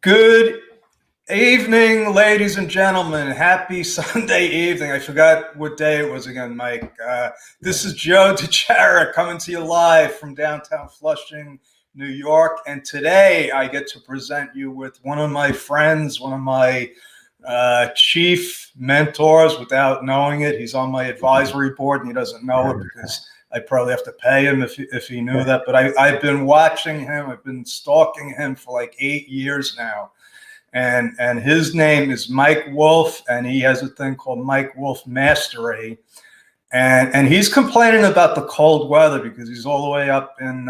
Good evening, ladies and gentlemen. Happy Sunday evening. I forgot what day it was again, Mike. This is Joe DeChara coming to you live from downtown Flushing, New York. And today I get to present you with one of my friends, one of my chief mentors without knowing it. He's on my advisory board and he doesn't know it because I probably have to pay him if he knew that. But I've been watching him. I've been stalking him for like 8 years now. And his name is Mike Wolf, and he has a thing called Mike Wolf Mastery. And he's complaining about the cold weather because he's all the way up in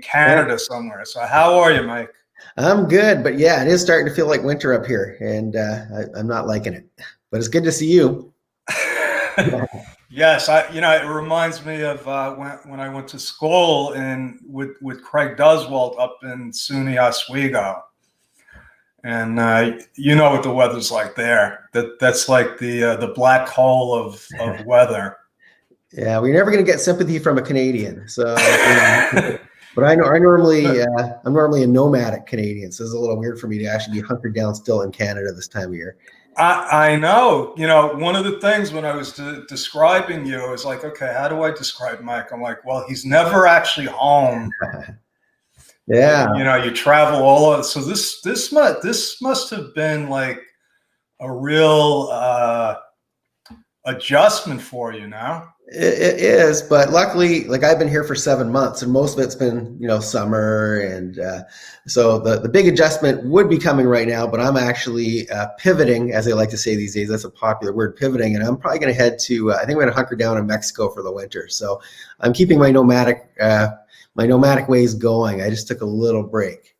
Canada somewhere. So how are you, Mike? I'm good, but yeah, it is starting to feel like winter up here, and I'm not liking it. But it's good to see you. Yes, it reminds me of when I went to school with Craig Duswalt up in SUNY Oswego, and you know what the weather's like there. That's like the black hole of weather. Yeah, we're never going to get sympathy from a Canadian. So, but I'm normally a nomadic Canadian, so it's a little weird for me to actually be hunkered down still in Canada this time of year. I know. One of the things when I was describing you is like, okay, how do I describe Mike? I'm like, well, he's never actually home. Yeah. You travel all over. So this must have been like a real adjustment for you now. It is, but luckily, like I've been here for 7 months, and most of it's been, summer, and so the big adjustment would be coming right now. But I'm actually pivoting, as they like to say these days. That's a popular word, pivoting, and I'm probably going to head to. I think I'm going to hunker down in Mexico for the winter. So I'm keeping my nomadic ways going. I just took a little break.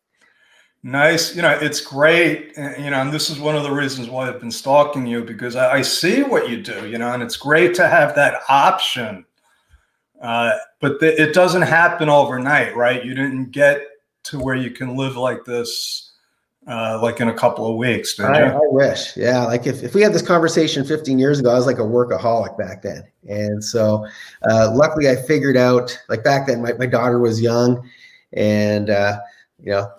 Nice. It's great. And this is one of the reasons why I've been stalking you, because I see what you do, and it's great to have that option. But it doesn't happen overnight, right? You didn't get to where you can live like this, like in a couple of weeks, did you? I wish. Yeah. Like if we had this conversation 15 years ago, I was like a workaholic back then. And so luckily I figured out, like back then, my daughter was young, and, I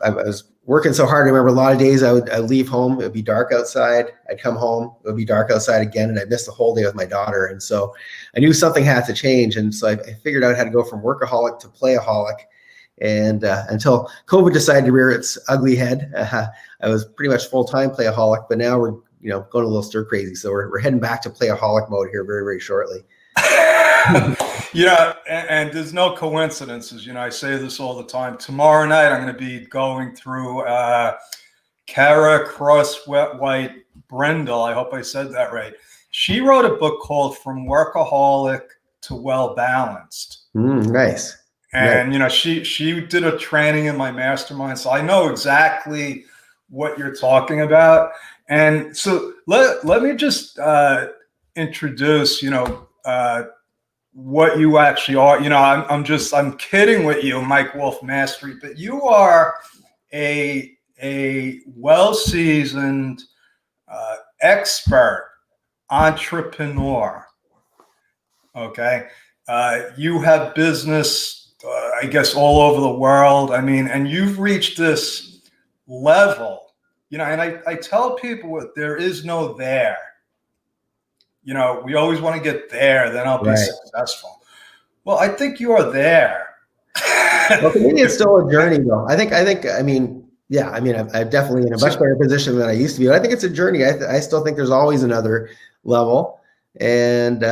was working so hard. I remember a lot of days I'd leave home, it would be dark outside. I'd come home, it would be dark outside again, and I'd miss the whole day with my daughter. And so I knew something had to change. And so I figured out how to go from workaholic to playaholic. And until COVID decided to rear its ugly head, I was pretty much full-time playaholic, but now we're going a little stir crazy. So we're heading back to playaholic mode here very, very shortly. And there's no coincidences. I say this all the time. Tomorrow night, I'm going to be going through Kara Crosswhite Brendel. I hope I said that right. She wrote a book called From Workaholic to Well Balanced. Nice. And, she did a training in my mastermind. So I know exactly what you're talking about. And so let me just introduce, what you actually are. I'm kidding with you, Mike Wolf Mastery, but you are a well-seasoned expert entrepreneur. Okay. You have business, I guess, all over the world. I mean, and you've reached this level, and I tell people there is no there. We always want to get there, then I'll be successful. Well, I think you are there. Well, for me, it's still a journey, though. I'm definitely in a much better position than I used to be. But I think it's a journey. I still think there's always another level. And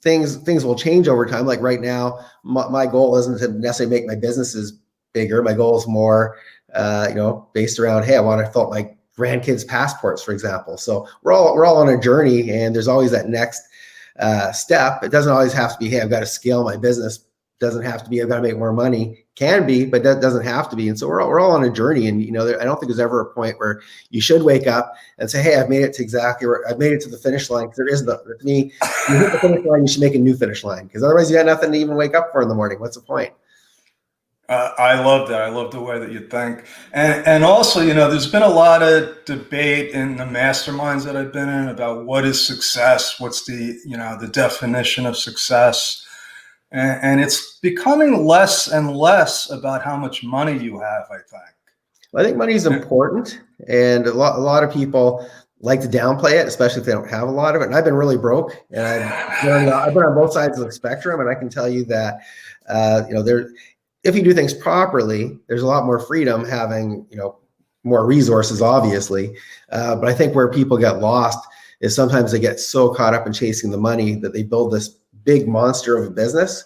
things will change over time. Like right now, my goal isn't to necessarily make my businesses bigger. My goal is more, based around, hey, I want to fill up my grandkids' passports, for example. So we're all on a journey, and there's always that next step. It doesn't always have to be, hey, I've got to scale my business. It doesn't have to be, I've got to make more money. Can be, but that doesn't have to be. And so we're all on a journey. And I don't think there's ever a point where you should wake up and say, hey, I've made it to exactly where I've made it to the finish line. Because there is no, to me, you hit the finish line, you should make a new finish line. Because otherwise, you got nothing to even wake up for in the morning. What's the point? I love that. I love the way that you think. And also, there's been a lot of debate in the masterminds that I've been in about what is success, what's the definition of success. And it's becoming less and less about how much money you have, I think. Well, I think money is important, and a lot of people like to downplay it, especially if they don't have a lot of it. And I've been really broke, and I've been on both sides of the spectrum, and I can tell you that there, if you do things properly, there's a lot more freedom having more resources, obviously. But I think where people get lost is sometimes they get so caught up in chasing the money that they build this big monster of a business,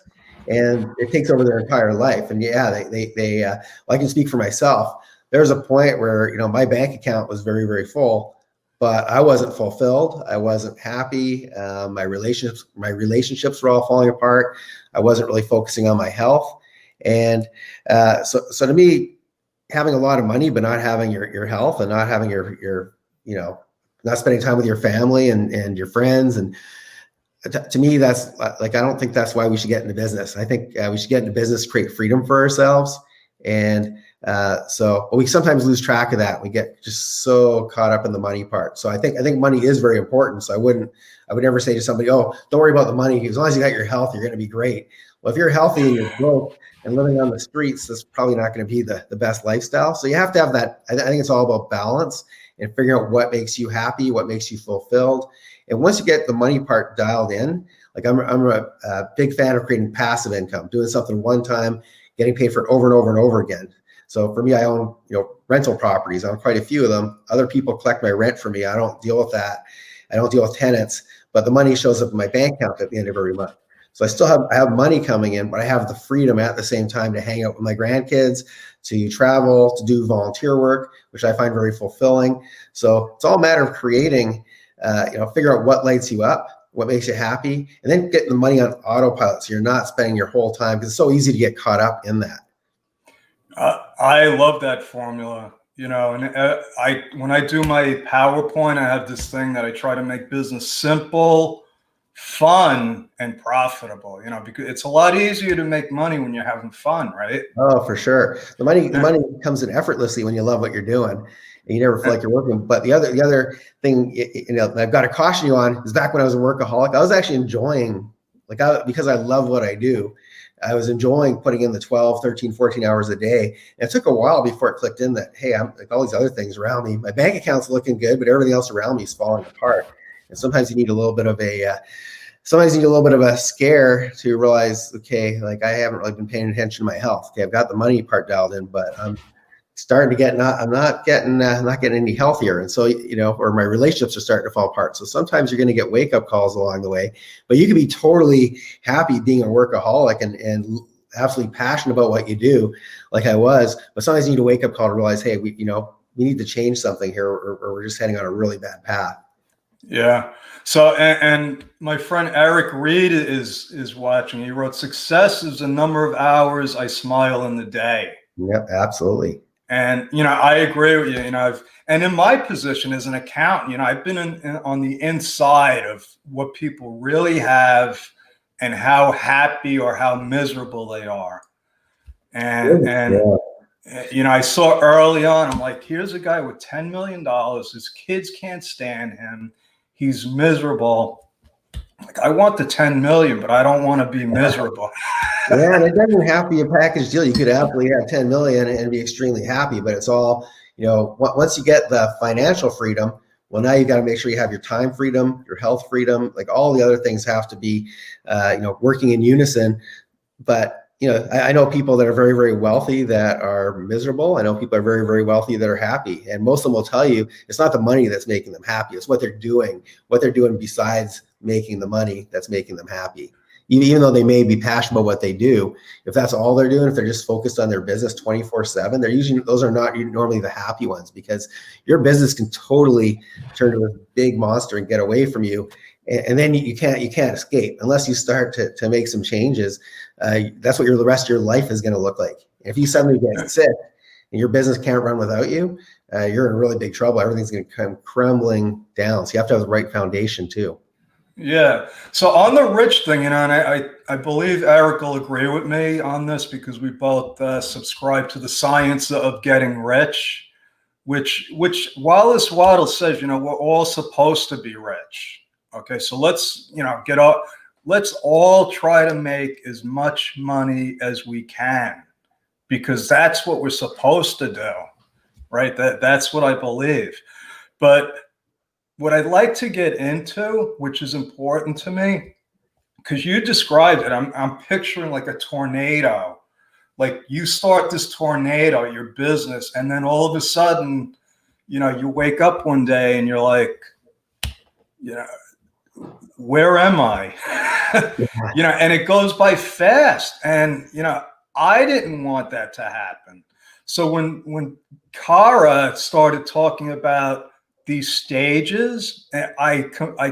and it takes over their entire life. And yeah, well, I can speak for myself. There was a point where my bank account was very, very full, but I wasn't fulfilled. I wasn't happy. My relationships were all falling apart. I wasn't really focusing on my health, and so to me, having a lot of money but not having your health, and not having your not spending time with your family and your friends, and to me, that's like, I don't think that's why we should get into business. I think we should get into business to create freedom for ourselves. And but we sometimes lose track of that. We get just so caught up in the money part. So I think money is very important. So I would never say to somebody, oh, don't worry about the money. As long as you got your health, you're going to be great. Well, if you're healthy and you're broke and living on the streets, that's probably not going to be the best lifestyle. So you have to have that. I think it's all about balance and figuring out what makes you happy, what makes you fulfilled. And once you get the money part dialed in, like I'm a big fan of creating passive income, doing something one time, getting paid for it over and over and over again. So for me, I own rental properties. I own quite a few of them. Other people collect my rent for me. I don't deal with that. I don't deal with tenants, but the money shows up in my bank account at the end of every month. So I have money coming in, but I have the freedom at the same time to hang out with my grandkids, to travel, to do volunteer work, which I find very fulfilling. So it's all a matter of creating, figure out what lights you up, what makes you happy, and then getting the money on autopilot so you're not spending your whole time, because it's so easy to get caught up in that. I love that formula, and when I do my PowerPoint, I have this thing that I try to make business simple, fun, and profitable, because it's a lot easier to make money when you're having fun, right? Oh, for sure. The money comes in effortlessly when you love what you're doing, and you never feel like you're working. But the other thing, I've got to caution you on, is back when I was a workaholic, I was actually enjoying, because I love what I do, I was enjoying putting in the 12, 13, 14 hours a day. And it took a while before it clicked in that, hey, I'm like all these other things around me. My bank account's looking good, but everything else around me is falling apart. And sometimes you need a little bit of a scare to realize, okay, like I haven't really been paying attention to my health. Okay, I've got the money part dialed in, but I'm starting to get I'm not getting any healthier. And so, or my relationships are starting to fall apart. So sometimes you're going to get wake up calls along the way, but you can be totally happy being a workaholic and absolutely passionate about what you do, like I was. But sometimes you need a wake up call to realize, hey, we need to change something here, or we're just heading on a really bad path. Yeah. So, and my friend Eric Reed is watching. He wrote, "Success is the number of hours I smile in the day." Yep, absolutely. And I agree with you. And in my position as an accountant, I've been on the inside of what people really have and how happy or how miserable they are. And I saw early on, I'm like, here's a guy with $10 million. His kids can't stand him. He's miserable. Like, I want the 10 million, but I don't want to be miserable. Yeah, and it doesn't have to be a package deal. You could absolutely have 10 million and be extremely happy, but it's all, once you get the financial freedom, well, now you got to make sure you have your time freedom, your health freedom, like all the other things have to be, working in unison. But, I know people that are very, very wealthy that are miserable. I know people are very, very wealthy that are happy. And most of them will tell you it's not the money that's making them happy. It's what they're doing besides making the money that's making them happy. Even though they may be passionate about what they do, if that's all they're doing, if they're just focused on their business 24/7, those are not normally the happy ones, because your business can totally turn to a big monster and get away from you. And then you can't escape unless you start to make some changes. That's what the rest of your life is going to look like. If you suddenly get sick and your business can't run without you, you're in really big trouble. Everything's going to come crumbling down. So you have to have the right foundation too. Yeah. So on the rich thing, and I believe Eric will agree with me on this, because we both subscribe to the science of getting rich, which Wallace Waddle says, we're all supposed to be rich. Okay. So let's, let's all try to make as much money as we can, because that's what we're supposed to do. right? That's what I believe. But what I'd like to get into, which is important to me, because you described it, I'm picturing like a tornado. Like you start this tornado, your business, and then all of a sudden, you wake up one day and you're like, where am I? And it goes by fast. And, I didn't want that to happen. So when Kara started talking about these stages, I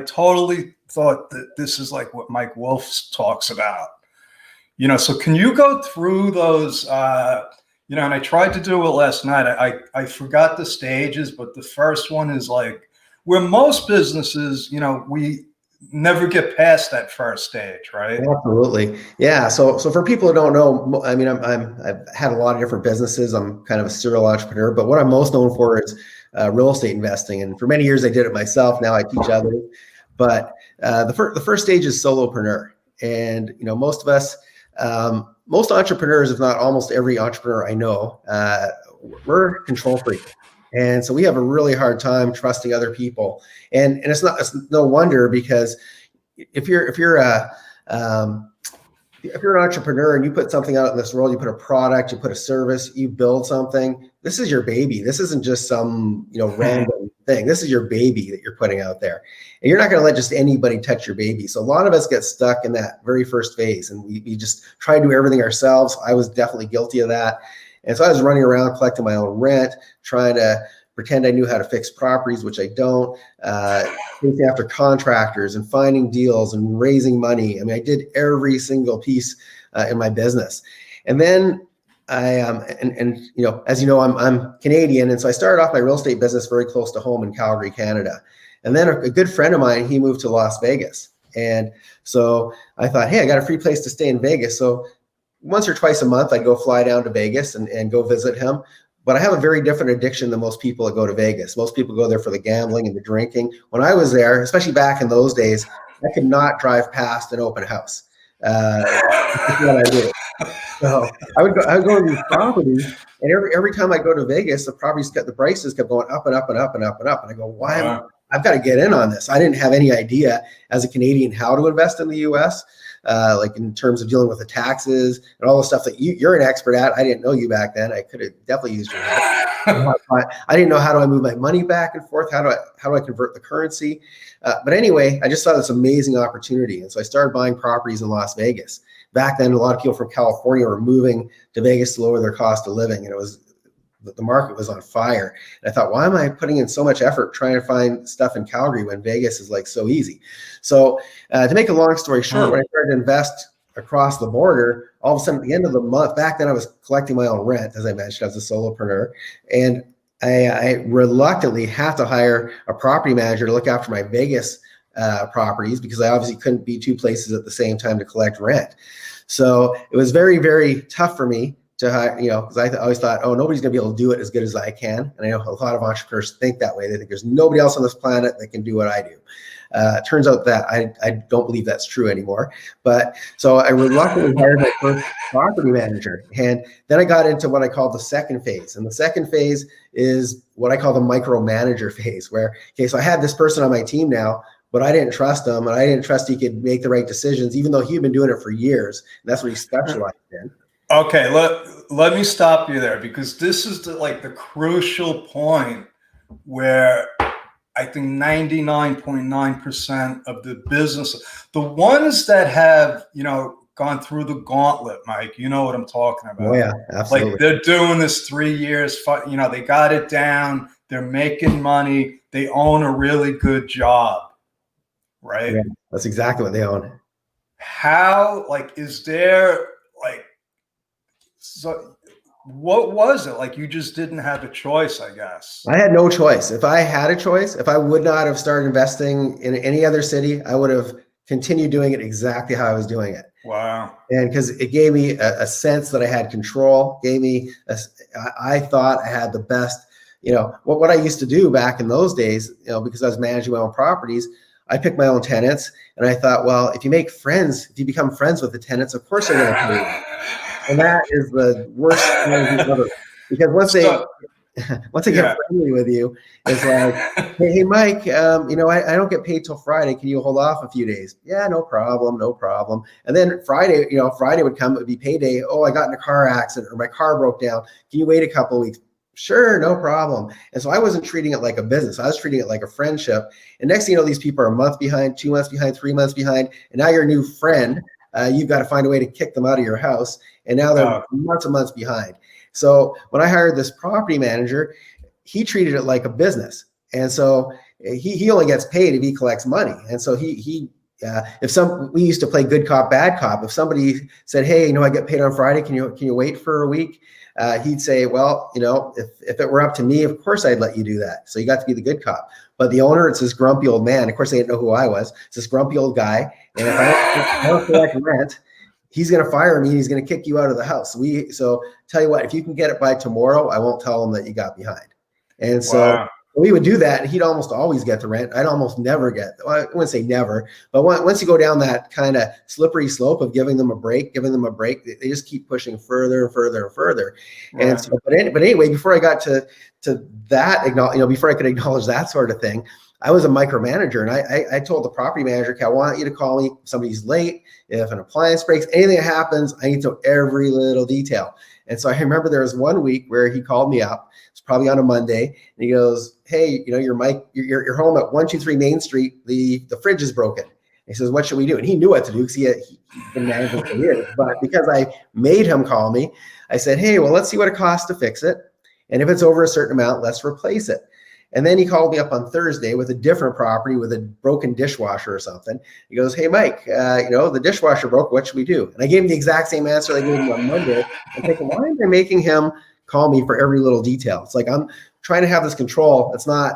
totally thought that this is like what Mike Wolf talks about. So can you go through those, and I tried to do it last night. I forgot the stages, but the first one is like where most businesses, we never get past that first stage, right? Absolutely. Yeah. So for people who don't know, I mean, I've had a lot of different businesses. I'm kind of a serial entrepreneur, but what I'm most known for is real estate investing. And for many years, I did it myself. Now I teach others. But the first stage is solo-preneur. And, most of us, most entrepreneurs, if not almost every entrepreneur I know, we're control freaks. And so we have a really hard time trusting other people. And it's no wonder, because if you're an entrepreneur and you put something out in this world, you put a product, you put a service, you build something, this is your baby. This isn't just some, random thing. This is your baby that you're putting out there. And you're not going to let just anybody touch your baby. So a lot of us get stuck in that very first phase, and we just try to do everything ourselves. I was definitely guilty of that. And so I was running around collecting my own rent, trying to pretend I knew how to fix properties, which I don't, chasing after contractors and finding deals and raising money. I mean, I did every single piece in my business. And then I, as you know, I'm Canadian. And so I started off my real estate business very close to home in Calgary, Canada. And then a good friend of mine, he moved to Las Vegas. And so I thought, hey, I got a free place to stay in Vegas. So once or twice a month, I'd go fly down to Vegas and go visit him. But I have a very different addiction than most people that go to Vegas. Most people go there for the gambling and the drinking. When I was there, especially back in those days, I could not drive past an open house. That's what I did. So I would go to these properties, and every time I go to Vegas, the prices kept going up and up and up and up and up. And I go, I've got to get in on this. I didn't have any idea as a Canadian how to invest in the US, like in terms of dealing with the taxes and all the stuff that you're an expert at. I didn't know you back then. I could have definitely used your help. I didn't know how do I move my money back and forth? How do I convert the currency? But anyway, I just saw this amazing opportunity. And so I started buying properties in Las Vegas. Back then, a lot of people from California were moving to Vegas to lower their cost of living. And the market was on fire. And I thought, why am I putting in so much effort trying to find stuff in Calgary when Vegas is like so easy? So to make a long story short, when I started to invest across the border, all of a sudden at the end of the month, back then I was collecting my own rent, as I mentioned, as a solopreneur. And I reluctantly had to hire a property manager to look after my Vegas properties, because I obviously couldn't be two places at the same time to collect rent. So it was very, very tough for me to hire, because I always thought, oh, nobody's going to be able to do it as good as I can. And I know a lot of entrepreneurs think that way. They think there's nobody else on this planet that can do what I do. It turns out that I don't believe that's true anymore. But so I reluctantly hired my first property manager. And then I got into what I call the second phase. And the second phase is what I call the micromanager phase, where, okay, so I had this person on my team now, but I didn't trust him, and I didn't trust he could make the right decisions, even though he'd been doing it for years. And that's what he specialized in. Okay, let me stop you there, because this is the crucial point where I think 99.9% of the business, the ones that have, gone through the gauntlet, Mike, you know what I'm talking about. Oh yeah, absolutely. Like they're doing this 3 years, they got it down, they're making money, they own a really good job. Right. Yeah, that's exactly what they own. How, is there, so what was it? You just didn't have a choice, I guess. I had no choice. If I had a choice, if I would not have started investing in any other city, I would have continued doing it exactly how I was doing it. Wow. And because it gave me a sense that I had control, I thought I had the best, what I used to do back in those days, because I was managing my own properties, I picked my own tenants, and I thought, well, if you become friends with the tenants, of course they're going to pay you. And that is the worst thing ever. Because once once I get friendly with you, it's like, hey, Mike, I don't get paid till Friday. Can you hold off a few days? Yeah, no problem, no problem. And then Friday would come, it would be payday. Oh, I got in a car accident or my car broke down. Can you wait a couple of weeks? Sure, no problem. And so I wasn't treating it like a business. I was treating it like a friendship. And next thing you know, these people are a month behind, 2 months behind, 3 months behind. And now your new friend, you've got to find a way to kick them out of your house. And now they're months and months behind. So when I hired this property manager, he treated it like a business. And so he only gets paid if he collects money. And so we used to play good cop, bad cop. If somebody said, hey, I get paid on Friday, can you wait for a week? He'd say, well, if it were up to me, of course I'd let you do that. So you got to be the good cop. But the owner, it's this grumpy old man. Of course, they didn't know who I was. It's this grumpy old guy. And if I don't collect rent, he's going to fire me and he's going to kick you out of the house. So tell you what, if you can get it by tomorrow, I won't tell him that you got behind. And so we would do that, and he'd almost always get the rent. I'd almost never get, well, I wouldn't say never, but once you go down that kind of slippery slope of giving them a break, they just keep pushing further and further and further. Right. And so, but anyway, before I got to that, before I could acknowledge that sort of thing, I was a micromanager, and I told the property manager, okay, I want you to call me if somebody's late, if an appliance breaks, anything that happens, I need to know every little detail. And so I remember there was one week where he called me up. It's probably on a Monday, and he goes, hey, you're Mike, you're home at 123 Main Street. The fridge is broken. He says, what should we do? And he knew what to do because he'd been managing for years. But because I made him call me, I said, hey, well, let's see what it costs to fix it. And if it's over a certain amount, let's replace it. And then he called me up on Thursday with a different property with a broken dishwasher or something. He goes, hey, Mike, the dishwasher broke. What should we do? And I gave him the exact same answer I gave him on Monday. I'm thinking, why am I making him call me for every little detail? It's like I'm trying to have this control. It's not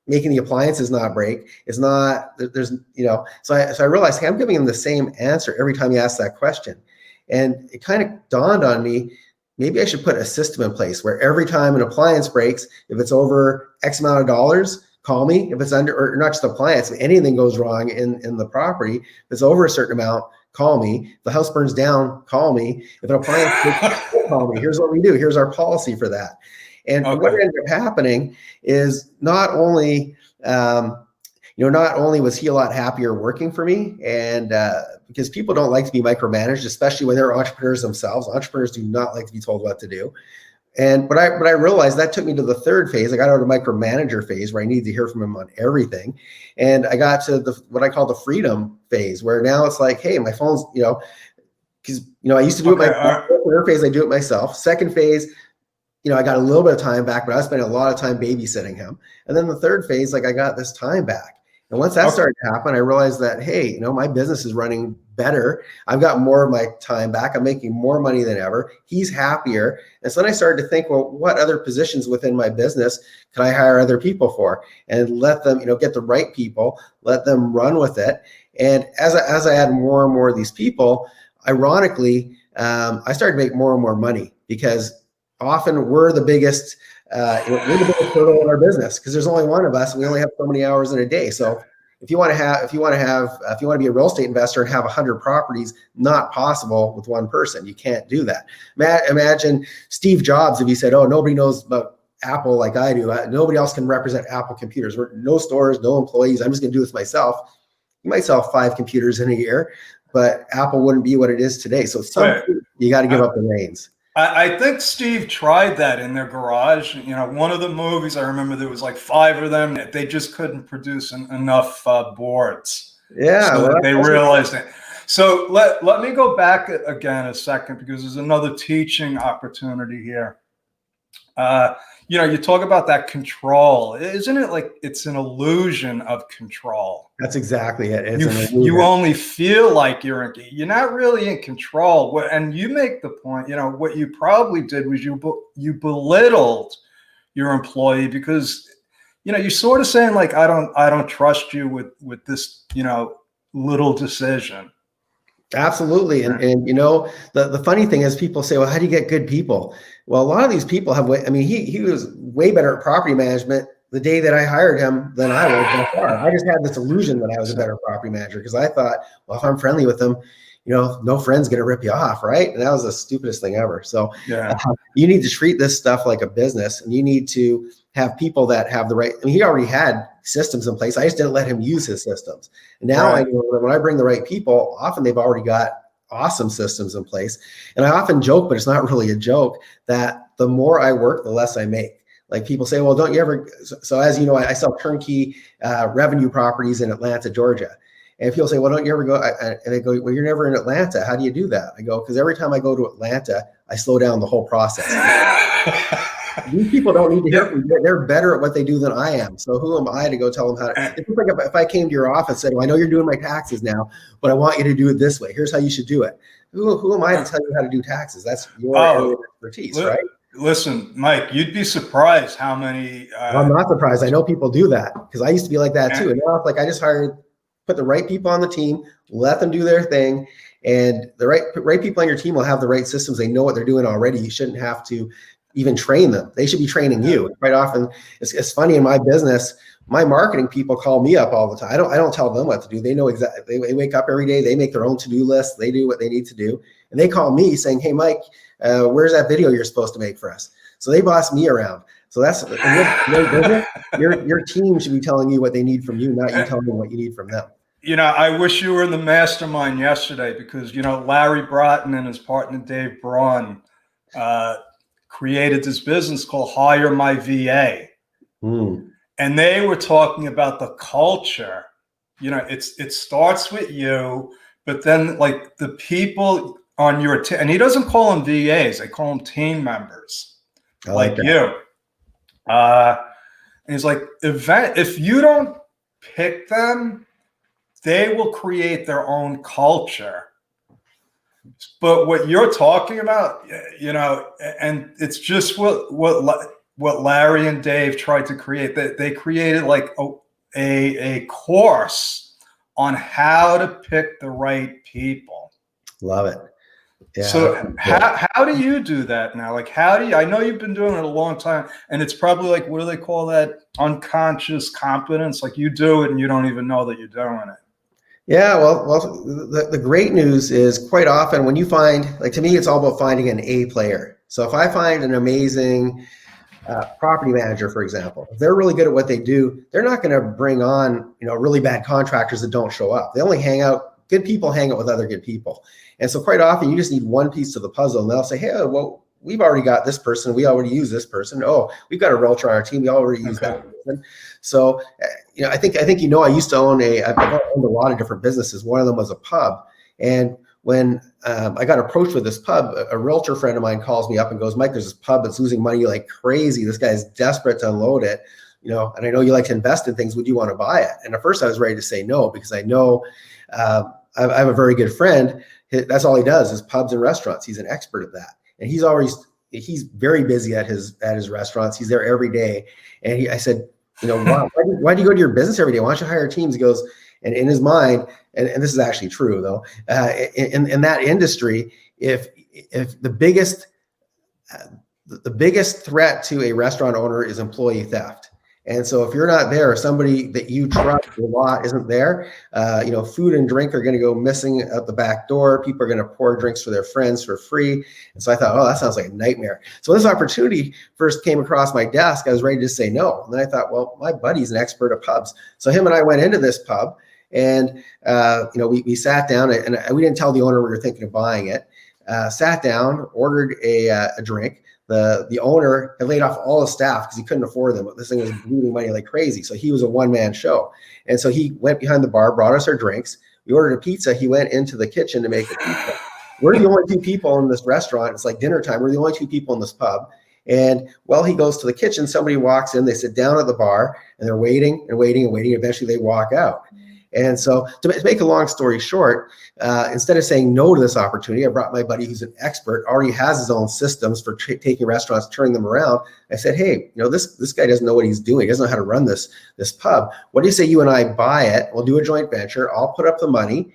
making the appliances not break. It's not, so I realized, hey, I'm giving him the same answer every time he asks that question. And it kind of dawned on me, maybe I should put a system in place where every time an appliance breaks, if it's over X amount of dollars, call me. If it's under, or not just appliance, if anything goes wrong in the property, if it's over a certain amount, call me. If the house burns down, call me. If an appliance breaks, call me. Here's what we do. Here's our policy for that. And what ended up happening is not only was he a lot happier working for me, and because people don't like to be micromanaged, especially when they're entrepreneurs themselves. Entrepreneurs do not like to be told what to do. But I realized that took me to the third phase. I got out of the micromanager phase where I needed to hear from him on everything. And I got to what I call the freedom phase, where now it's like, hey, my phone's, because, I used to do it myself. Third phase, I do it myself. Second phase, I got a little bit of time back, but I was spending a lot of time babysitting him. And then the third phase, I got this time back. And once that started to happen, I realized that, hey, my business is running better. I've got more of my time back. I'm making more money than ever. He's happier. And so then I started to think, well, what other positions within my business can I hire other people for, and let them, get the right people, let them run with it. And as I add more and more of these people, ironically, I started to make more and more money, because often we're the biggest hurdle in our business, because there's only one of us and we only have so many hours in a day. So if you want to be a real estate investor and have 100 properties, not possible with one person. You can't do that. Imagine Steve Jobs, if he said, oh, nobody knows about Apple like I do. Nobody else can represent Apple computers. No stores, no employees. I'm just going to do this myself. You might sell 5 computers in a year, but Apple wouldn't be what it is today. So you got to give up the reins. I think Steve tried that in their garage. One of the movies, I remember there was like 5 of them. They just couldn't produce enough boards. Yeah. So they realized it. So let me go back again a second, because there's another teaching opportunity here. You talk about that control. Isn't it like it's an illusion of control? That's exactly it. You only feel like you're not really in control. And you make the point, what you probably did was you belittled your employee, because, you're sort of saying like, I don't trust you with this, little decision. Absolutely. And the funny thing is, people say, well, how do you get good people? Well, a lot of these people have, he was way better at property management the day that I hired him than I was by far. I just had this illusion that I was a better property manager, because I thought, well, if I'm friendly with him, no friend's going to rip you off, right? And that was the stupidest thing ever. So Yeah. you need to treat this stuff like a business, and you need to have people that have the right. I mean, he already had systems in place. I just didn't let him use his systems. And now I know that when I bring the right people, often they've already got awesome systems in place. And I often joke, but it's not really a joke, that the more I work, the less I make. Like people say, well, don't you ever? So as you know, I sell turnkey revenue properties in Atlanta, Georgia. And people say, well, don't you ever go? And they go, well, you're never in Atlanta. How do you do that? I go, because every time I go to Atlanta, I slow down the whole process. These people don't need to hear from me. They're better at what they do than I am. So who am I to go tell them how to? It's like if I came to your office and said, well, I know you're doing my taxes now, but I want you to do it this way. Here's how you should do it. Who am I to tell you how to do taxes? That's your area of expertise, right? Listen, Mike, you'd be surprised how many. I'm not surprised. I know people do that because I used to be like that too. And now it's like I just put the right people on the team, let them do their thing, and the right people on your team will have the right systems. They know what they're doing already. You shouldn't have to even train them. They should be training you. Quite often, it's funny in my business. My marketing people call me up all the time. I don't tell them what to do. They know exactly. They wake up every day. They make their own to-do list. They do what they need to do, and they call me saying, "Hey, Mike, where's that video you're supposed to make for us?" So they boss me around. So that's your team should be telling you what they need from you, not you telling them what you need from them. I wish you were in the mastermind yesterday because Larry Broughton and his partner Dave Braun created this business called Hire My VA. And they were talking about the culture. It starts with you, but then like the people on your team, and he doesn't call them VAs, they call them team members, like you. And he's like, if you don't pick them, they will create their own culture. But what you're talking about, and it's just what Larry and Dave tried to create. They created like a course on how to pick the right people. Love it. Yeah. So how do you do that now? Like, I know you've been doing it a long time, and it's probably like, what do they call that? Unconscious competence. Like you do it and you don't even know that you're doing it. Yeah, well, the great news is quite often when you find, like to me, it's all about finding an A player. So if I find an amazing property manager, for example, if they're really good at what they do, they're not going to bring on, really bad contractors that don't show up. They only good people hang out with other good people. And so quite often you just need one piece to the puzzle, and they'll say, hey, well, we've already got this person. We already use this person. Oh, we've got a realtor on our team. We already use that person. So, I think I used to I've owned a lot of different businesses. One of them was a pub. And when I got approached with this pub, a realtor friend of mine calls me up and goes, Mike, there's this pub that's losing money like crazy. This guy's desperate to unload it, and I know you like to invest in things. Would you want to buy it? And at first I was ready to say no, because I know I have a very good friend. That's all he does is pubs and restaurants. He's an expert at that. And he's very busy at his restaurants. He's there every day. And I said, why do you go to your business every day? Why don't you hire teams? He goes, and in his mind, and this is actually true though, in that industry, if the biggest threat to a restaurant owner is employee theft. And so if you're not there, somebody that you trust a lot isn't there, food and drink are going to go missing at the back door. People are going to pour drinks for their friends for free. And so I thought, that sounds like a nightmare. So when this opportunity first came across my desk, I was ready to say no. And then I thought, well, my buddy's an expert at pubs. So him and I went into this pub, and we sat down, and we didn't tell the owner we were thinking of buying it. Sat down, ordered a drink. The owner had laid off all his staff because he couldn't afford them. This thing was bleeding money like crazy. So he was a one-man show. And so he went behind the bar, brought us our drinks. We ordered a pizza. He went into the kitchen to make a pizza. We're the only two people in this restaurant. It's like dinner time. We're the only two people in this pub. And while he goes to the kitchen, somebody walks in. They sit down at the bar, and they're waiting and waiting and waiting. Eventually they walk out. And so to make a long story short, instead of saying no to this opportunity, I brought my buddy who's an expert, already has his own systems for taking restaurants, turning them around. I said, hey, this guy doesn't know what he's doing. He doesn't know how to run this pub. What do you say you and I buy it? We'll do a joint venture. I'll put up the money.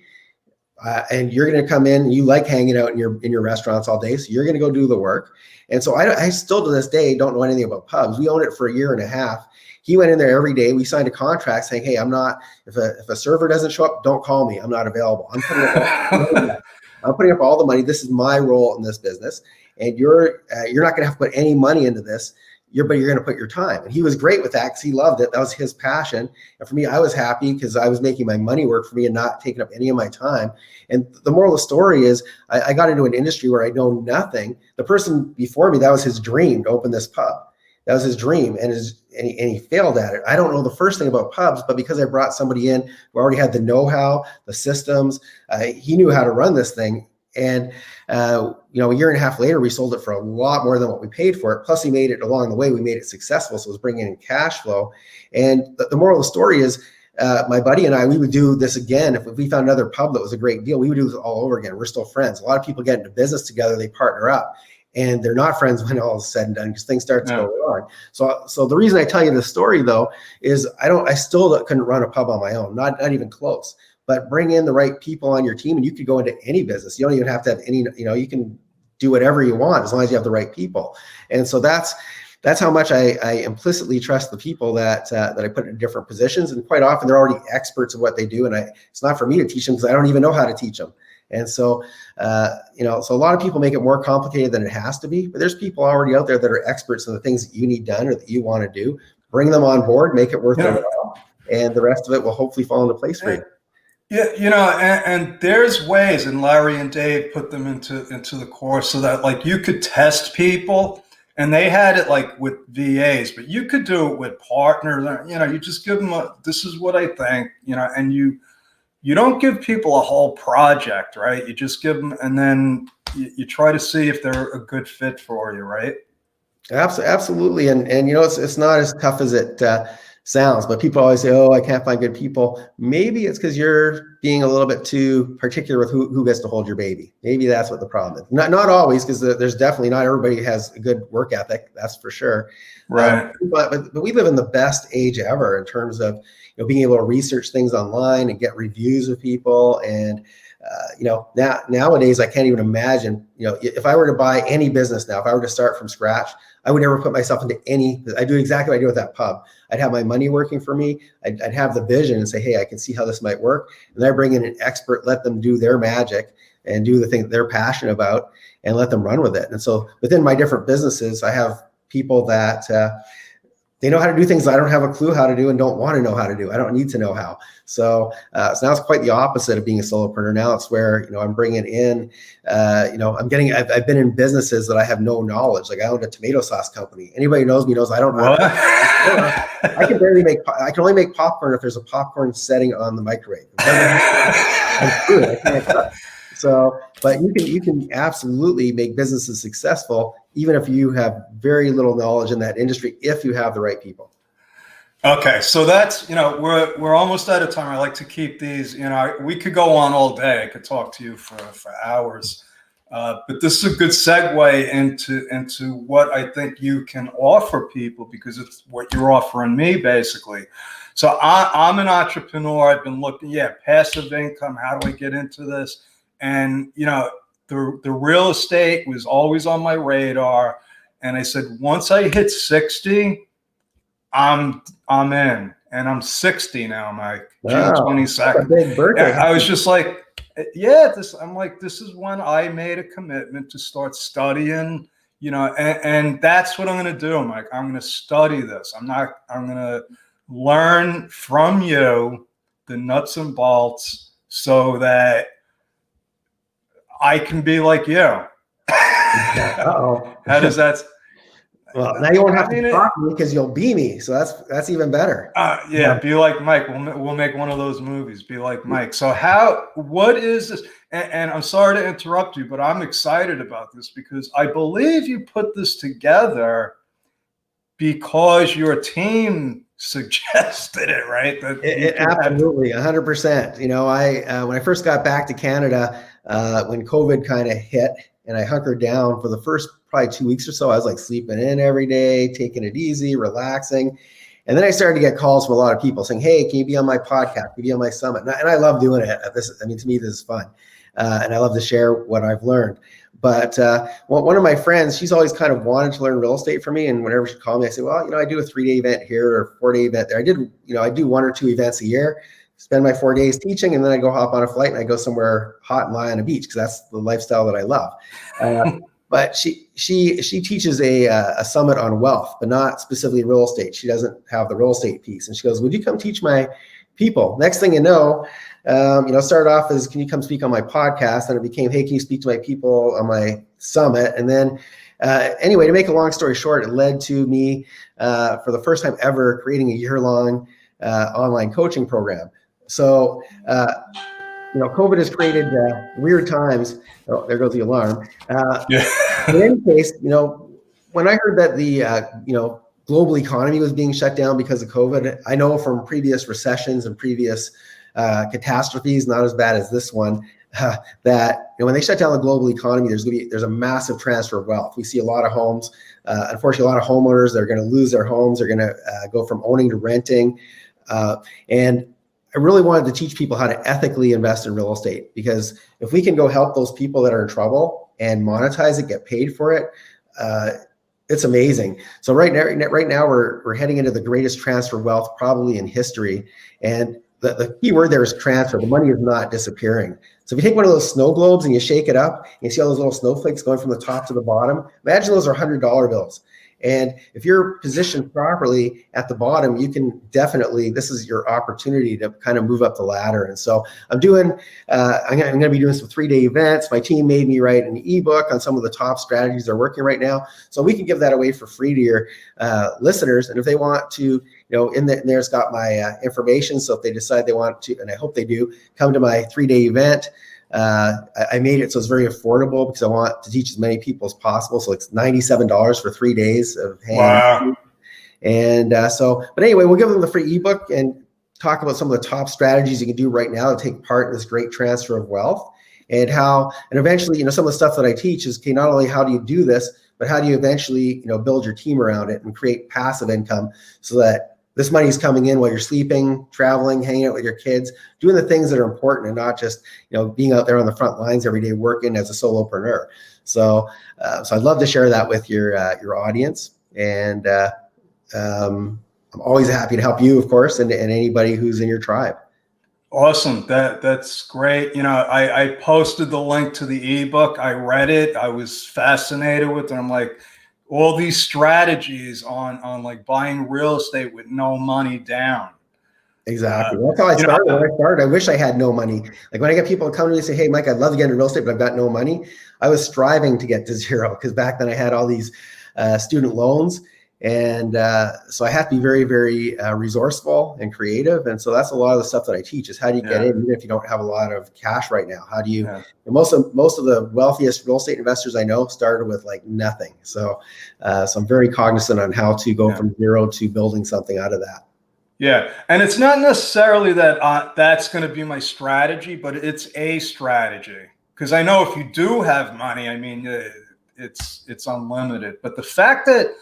And you're going to come in. You like hanging out in your restaurants all day, so you're going to go do the work. And so I still to this day don't know anything about pubs. We owned it for a year and a half. He went in there every day. We signed a contract saying, hey, I'm not, if a server doesn't show up, don't call me. I'm not available. I'm putting it I'm putting up all the money. This is my role in this business. And you're not going to have to put any money into this. But you're going to put your time. And he was great with that because he loved it. That was his passion. And for me, I was happy because I was making my money work for me and not taking up any of my time. And the moral of the story is I got into an industry where I know nothing. The person before me, that was his dream to open this pub. That was his dream, and he failed at it. I don't know the first thing about pubs, but because I brought somebody in who already had the know-how, the systems, he knew how to run this thing. And a year and a half later, we sold it for a lot more than what we paid for it. Plus, he made it along the way. We made it successful, so it was bringing in cash flow. And the moral of the story is, my buddy and I, we would do this again. If we found another pub that was a great deal, we would do this all over again. We're still friends. A lot of people get into business together, they partner up, and they're not friends when all is said and done because things start to go wrong. So the reason I tell you this story though is I still couldn't run a pub on my own, not even close. But bring in the right people on your team, and you could go into any business. You don't even have to have any. You can do whatever you want as long as you have the right people. And so that's how much I implicitly trust the people that I put in different positions. And quite often they're already experts of what they do, and it's not for me to teach them because I don't even know how to teach them. And so, so a lot of people make it more complicated than it has to be. But there's people already out there that are experts in the things that you need done or that you want to do. Bring them on board, make it worth their while, and the rest of it will hopefully fall into place for you. Yeah, and there's ways, and Larry and Dave put them into the course so that like you could test people, and they had it like with VAs, but you could do it with partners. You just give them this is what I think, and you don't give people a whole project, right? You just give them, and then you try to see if they're a good fit for you, right? Absolutely, and it's not as tough as it sounds, but people always say, "Oh, I can't find good people." Maybe it's because you're being a little bit too particular with who gets to hold your baby. Maybe that's what the problem is. Not always, because there's definitely not everybody has a good work ethic. That's for sure. Right. But we live in the best age ever in terms of being able to research things online and get reviews of people. And nowadays I can't even imagine. If I were to buy any business now, if I were to start from scratch, I would never put myself into any. I do exactly what I do with that pub. I'd have my money working for me. I'd have the vision and say, hey, I can see how this might work. And then I bring in an expert, let them do their magic and do the thing that they're passionate about and let them run with it. And so within my different businesses, I have people that they know how to do things I don't have a clue how to do and don't want to know how to do. I don't need to know how. So now it's quite the opposite of being a solopreneur. Now it's where, I'm bringing in, I've been in businesses that I have no knowledge. Like I owned a tomato sauce company. Anybody who knows me knows I don't know. I can only make popcorn if there's a popcorn setting on the microwave. I can't cook. So, but you can absolutely make businesses successful, even if you have very little knowledge in that industry, if you have the right people. Okay, so that's, we're almost out of time. I like to keep these, we could go on all day. I could talk to you for hours, but this is a good segue into what I think you can offer people, because it's what you're offering me basically. So I'm an entrepreneur. I've been looking, passive income. How do I get into this? And, the real estate was always on my radar. And I said, once I hit 60, I'm in, and I'm 60 now, Mike. June 22nd. Big birthday. I was just like, this is when I made a commitment to start studying, and that's what I'm going to do, Mike. I'm going to study this. I'm going to learn from you the nuts and bolts so that I can be like you. Uh-oh. How does that? Well, now you won't have to talk to me because you'll be me. So that's even better. Be like Mike. We'll make one of those movies. Be like Mike. So what is this? And I'm sorry to interrupt you, but I'm excited about this because I believe you put this together because your team suggested it, right? Absolutely, 100%. When I first got back to Canada, when COVID kind of hit and I hunkered down for the first probably 2 weeks or so, I was like sleeping in every day, taking it easy, relaxing. And then I started to get calls from a lot of people saying, hey, can you be on my podcast? Can you be on my summit? And I love doing it. To me, this is fun. And I love to share what I've learned. But one of my friends, she's always kind of wanted to learn real estate from me. And whenever she called me, I say, well, I do a 3-day event here or 4-day event there. I do 1 or 2 events a year. spend my 4 days teaching, and then I go hop on a flight and I go somewhere hot and lie on a beach because that's the lifestyle that I love. But she teaches a summit on wealth, but not specifically real estate. She doesn't have the real estate piece. And she goes, would you come teach my people? Next thing you know, started off as, can you come speak on my podcast? And it became, hey, can you speak to my people on my summit? And then anyway, to make a long story short, it led to me for the first time ever creating a year-long online coaching program. So, COVID has created weird times. Oh, there goes the alarm. In any case, when I heard that the, global economy was being shut down because of COVID, I know from previous recessions and previous catastrophes, not as bad as this one, that when they shut down the global economy, there's a massive transfer of wealth. We see a lot of homes, unfortunately, a lot of homeowners that are going to lose their homes. They're going to go from owning to renting. And I really wanted to teach people how to ethically invest in real estate, because if we can go help those people that are in trouble and monetize it, get paid for it, it's amazing. So right now we're heading into the greatest transfer of wealth probably in history. And the key word there is transfer. The money is not disappearing. So if you take one of those snow globes and you shake it up, and you see all those little snowflakes going from the top to the bottom, imagine those are $100 bills. And if you're positioned properly at the bottom, you can definitely, this is your opportunity to kind of move up the ladder. And so I'm going to be doing some 3-day events. My team made me write an ebook on some of the top strategies they're working right now. So we can give that away for free to your listeners. And if they want to, in there's got my information. So if they decide they want to, and I hope they do, come to my 3-day event. I made it so it's very affordable because I want to teach as many people as possible. So it's $97 for 3 days of hanging. Wow. And but anyway, we'll give them the free ebook and talk about some of the top strategies you can do right now to take part in this great transfer of wealth, and eventually, some of the stuff that I teach is, okay, not only how do you do this, but how do you eventually, build your team around it and create passive income so that this money is coming in while you're sleeping, traveling, hanging out with your kids, doing the things that are important, and not just, being out there on the front lines every day working as a solopreneur. So I'd love to share that with your audience. And I'm always happy to help you, of course, and anybody who's in your tribe. Awesome. That's great. I posted the link to the ebook. I read it. I was fascinated with it. I'm like, all these strategies on like buying real estate with no money down. Exactly. That's how I started. When I started, I wish I had no money. Like when I get people come to me and say, hey, Mike, I'd love to get into real estate, but I've got no money. I was striving to get to zero, because back then I had all these student loans. And so I have to be very, very resourceful and creative. And so that's a lot of the stuff that I teach is, how do you get in even if you don't have a lot of cash right now? How do you, most of the wealthiest real estate investors I know started with like nothing. So I'm very cognizant on how to go from zero to building something out of that. Yeah. And it's not necessarily that that's going to be my strategy, but it's a strategy. Because I know if you do have money, I mean, it's unlimited. But the fact that,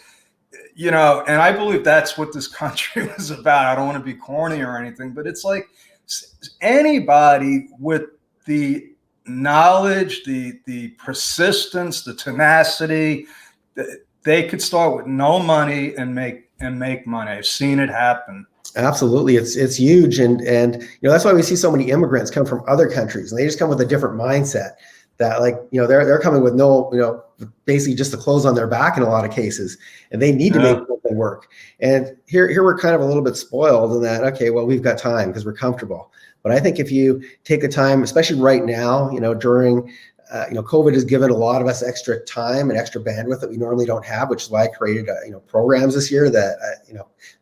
and I believe that's what this country was about. I don't want to be corny or anything, but it's like anybody with the knowledge, the persistence, the tenacity, they could start with no money and make money. I've seen it happen. Absolutely. It's huge. And that's why we see so many immigrants come from other countries, and they just come with a different mindset that, like, they're coming with no, basically just the clothes on their back in a lot of cases, and they need to make something work. And here we're kind of a little bit spoiled in that, okay, well, we've got time because we're comfortable. But I think if you take the time, especially right now, during COVID has given a lot of us extra time and extra bandwidth that we normally don't have, which is why I created programs this year that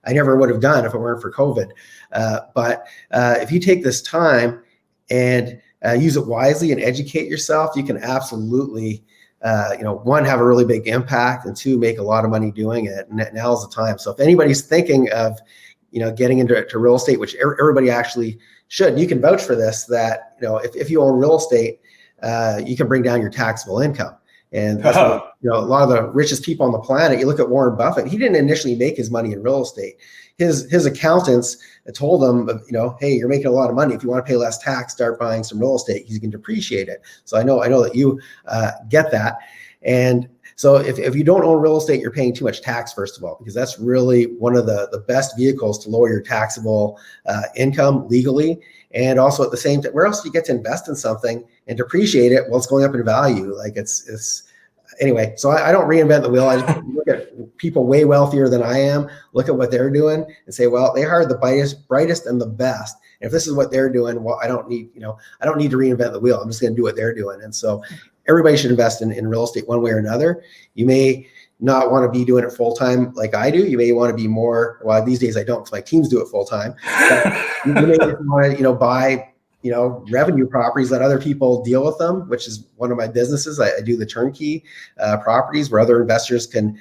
I never would have done if it weren't for COVID. But if you take this time and use it wisely and educate yourself, you can absolutely, one, have a really big impact, and two, make a lot of money doing it. And now's the time. So if anybody's thinking of, getting into real estate, which everybody actually should, you can vouch for this, that, if you own real estate, you can bring down your taxable income. And that's what, a lot of the richest people on the planet, you look at Warren Buffett, he didn't initially make his money in real estate. His accountants told him, hey, you're making a lot of money. If you want to pay less tax, start buying some real estate because you can depreciate it. So I know that you get that. And So if you don't own real estate, you're paying too much tax, first of all, because that's really one of the best vehicles to lower your taxable income legally. And also at the same time, where else do you get to invest in something and depreciate it while it's going up in value? Like it's anyway, so I don't reinvent the wheel. I just look at people way wealthier than I am, look at what they're doing and say, well, they hired the brightest and the best. And if this is what they're doing, well, I don't need to reinvent the wheel. I'm just going to do what they're doing. And so everybody should invest in real estate one way or another. You may not want to be doing it full time like I do. You may want to be more, well, these days I don't because my teams do it full time. You may want to, buy revenue properties, let other people deal with them, which is one of my businesses. I do the turnkey properties where other investors can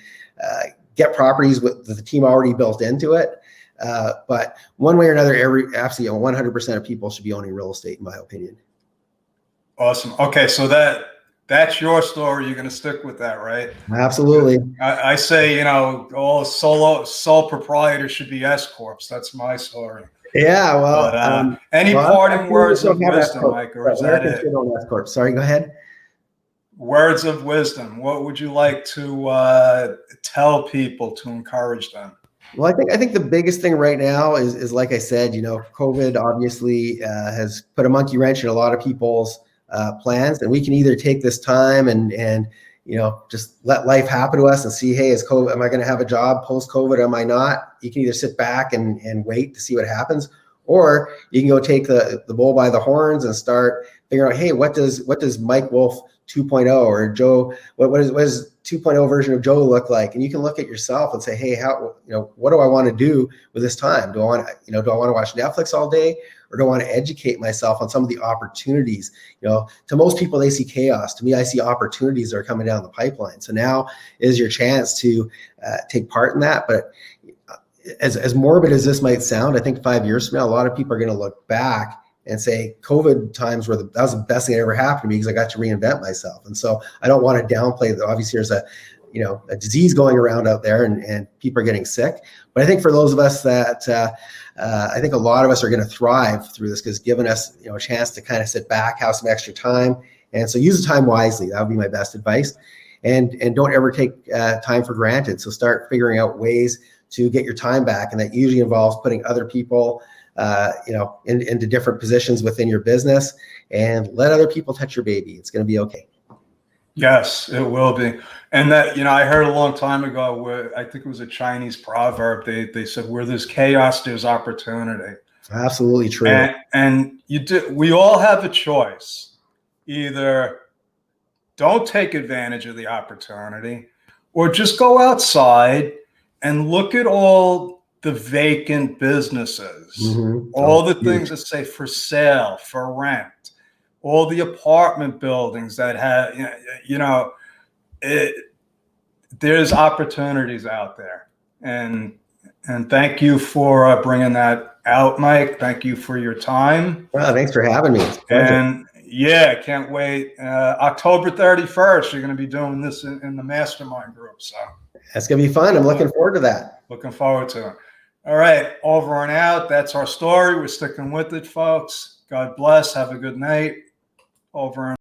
get properties with the team already built into it. But one way or another, absolutely 100% of people should be owning real estate, in my opinion. Awesome. Okay, so that's your story. You're going to stick with that, right? Absolutely. I say, all sole proprietors should be s-corps. That's my story. Yeah, well, but, any parting words of wisdom, Mike, or is that it? S-corp. Sorry, go ahead. Words of wisdom. What would you like to tell people to encourage them? Well, I think the biggest thing right now is like I said, COVID obviously has put a monkey wrench in a lot of people's plans, and we can either take this time and just let life happen to us and see, hey, am I going to have a job post-COVID? Am I not? You can either sit back and wait to see what happens, or you can go take the bull by the horns and start figuring out, hey, what does Mike Wolf 2.0 or Joe, what is 2.0 version of Joe look like? And you can look at yourself and say, hey, what do I want to do with this time? Do I want to watch Netflix all day, or do I want to educate myself on some of the opportunities? To most people, they see chaos. To me, I see opportunities that are coming down the pipeline. So now is your chance to take part in that. But as morbid as this might sound, I think 5 years from now, a lot of people are going to look back and say COVID times that was the best thing that ever happened to me because I got to reinvent myself. And so I don't want to downplay that. Obviously there's a disease going around out there and people are getting sick. But I think for those of us that I think a lot of us are going to thrive through this because it's given us a chance to kind of sit back, have some extra time. And so use the time wisely. That would be my best advice. And don't ever take time for granted. So start figuring out ways to get your time back. And that usually involves putting other people into different positions within your business, and let other people touch your baby. It's going to be okay. Yes, it will be. And that, I heard a long time ago where I think it was a Chinese proverb. They said, where there's chaos, there's opportunity. Absolutely true. And we all have a choice. Either don't take advantage of the opportunity, or just go outside and look at all the vacant businesses, all the things that say for sale, for rent, all the apartment buildings that have, there's opportunities out there. And thank you for bringing that out, Mike. Thank you for your time. Well, thanks for having me. And yeah, can't wait. October 31st, you're going to be doing this in the mastermind group. So that's going to be fun. I'm looking forward to that. Looking forward to it. All right, over and out. That's our story. We're sticking with it, folks. God bless. Have a good night. Over and